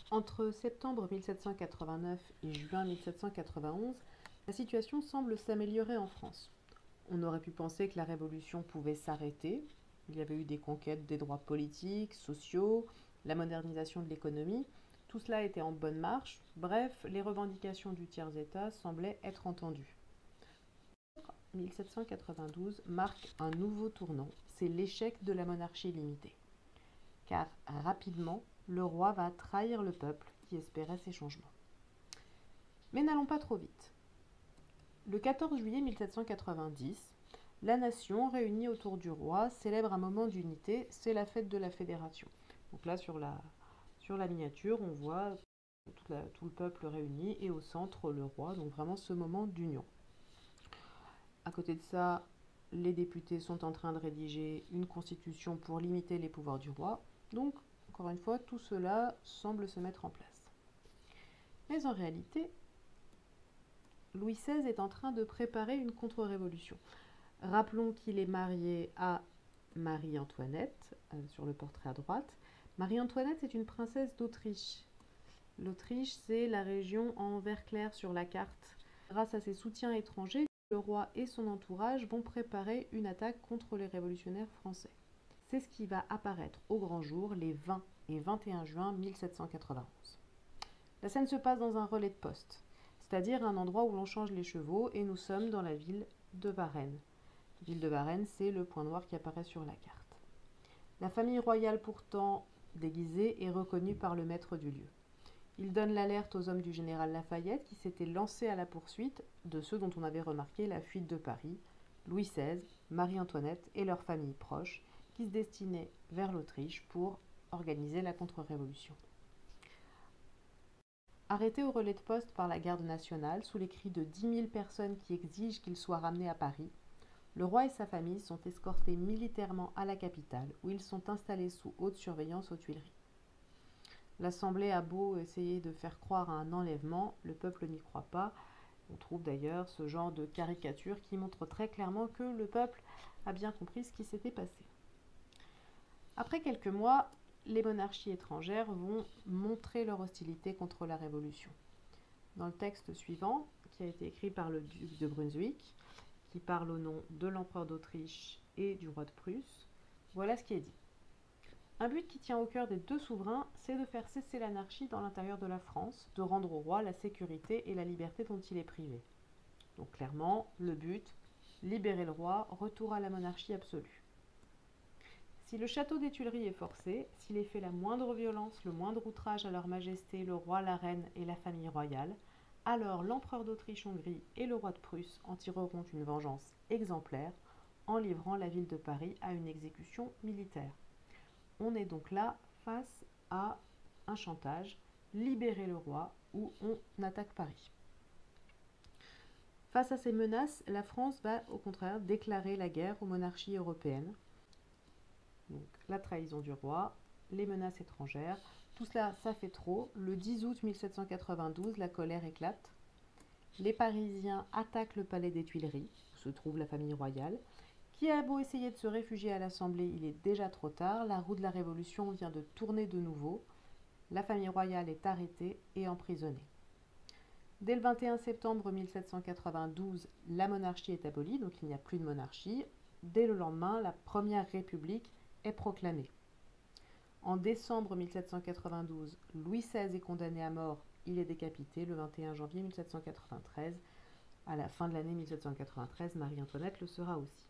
Entre septembre 1789 et juin 1791, la situation semble s'améliorer en France. On aurait pu penser que la Révolution pouvait s'arrêter. Il y avait eu des conquêtes des droits politiques, sociaux, la modernisation de l'économie. Tout cela était en bonne marche. Bref, les revendications du tiers-État semblaient être entendues. 1792 marque un nouveau tournant, c'est l'échec de la monarchie limitée. Car rapidement, le roi va trahir le peuple qui espérait ces changements. Mais n'allons pas trop vite. Le 14 juillet 1790, la nation, réunie autour du roi, célèbre un moment d'unité, c'est la fête de la Fédération. Donc là, sur la miniature, on voit tout le peuple réuni et au centre, le roi, donc vraiment ce moment d'union. À côté de ça, les députés sont en train de rédiger une constitution pour limiter les pouvoirs du roi. Donc, encore une fois, tout cela semble se mettre en place. Mais en réalité, Louis XVI est en train de préparer une contre-révolution. Rappelons qu'il est marié à Marie-Antoinette, sur le portrait à droite. Marie-Antoinette est une princesse d'Autriche. L'Autriche, c'est la région en vert clair sur la carte. Grâce à ses soutiens étrangers, le roi et son entourage vont préparer une attaque contre les révolutionnaires français. C'est ce qui va apparaître au grand jour les 20 et 21 juin 1791. La scène se passe dans un relais de poste, c'est-à-dire un endroit où l'on change les chevaux, et nous sommes dans la ville de Varennes. La ville de Varennes, c'est le point noir qui apparaît sur la carte. La famille royale, pourtant déguisée, est reconnue par le maître du lieu. Il donne l'alerte aux hommes du général Lafayette qui s'étaient lancés à la poursuite de ceux dont on avait remarqué la fuite de Paris, Louis XVI, Marie-Antoinette et leurs familles proches, qui se destinaient vers l'Autriche pour organiser la contre-révolution. Arrêté au relais de poste par la garde nationale, sous les cris de 10 000 personnes qui exigent qu'il soit ramené à Paris, le roi et sa famille sont escortés militairement à la capitale, où ils sont installés sous haute surveillance aux Tuileries. L'Assemblée a beau essayer de faire croire à un enlèvement, le peuple n'y croit pas. On trouve d'ailleurs ce genre de caricature qui montre très clairement que le peuple a bien compris ce qui s'était passé. Après quelques mois, les monarchies étrangères vont montrer leur hostilité contre la Révolution. Dans le texte suivant, qui a été écrit par le duc de Brunswick, qui parle au nom de l'empereur d'Autriche et du roi de Prusse, voilà ce qui est dit. Un but qui tient au cœur des deux souverains, c'est de faire cesser l'anarchie dans l'intérieur de la France, de rendre au roi la sécurité et la liberté dont il est privé. Donc clairement, le but, libérer le roi, retour à la monarchie absolue. Si le château des Tuileries est forcé, s'il est fait la moindre violence, le moindre outrage à leur majesté, le roi, la reine et la famille royale, alors l'empereur d'Autriche-Hongrie et le roi de Prusse en tireront une vengeance exemplaire en livrant la ville de Paris à une exécution militaire. On est donc là face à un chantage, libérer le roi ou on attaque Paris. Face à ces menaces, la France va au contraire déclarer la guerre aux monarchies européennes. Donc la trahison du roi, les menaces étrangères, tout cela, ça fait trop. Le 10 août 1792, la colère éclate. Les Parisiens attaquent le palais des Tuileries, où se trouve la famille royale. Qui a beau essayer de se réfugier à l'Assemblée, il est déjà trop tard, la roue de la Révolution vient de tourner de nouveau, la famille royale est arrêtée et emprisonnée. Dès le 21 septembre 1792, la monarchie est abolie, donc il n'y a plus de monarchie. Dès le lendemain, la première république est proclamée. En décembre 1792, Louis XVI est condamné à mort, il est décapité le 21 janvier 1793. À la fin de l'année 1793, Marie-Antoinette le sera aussi.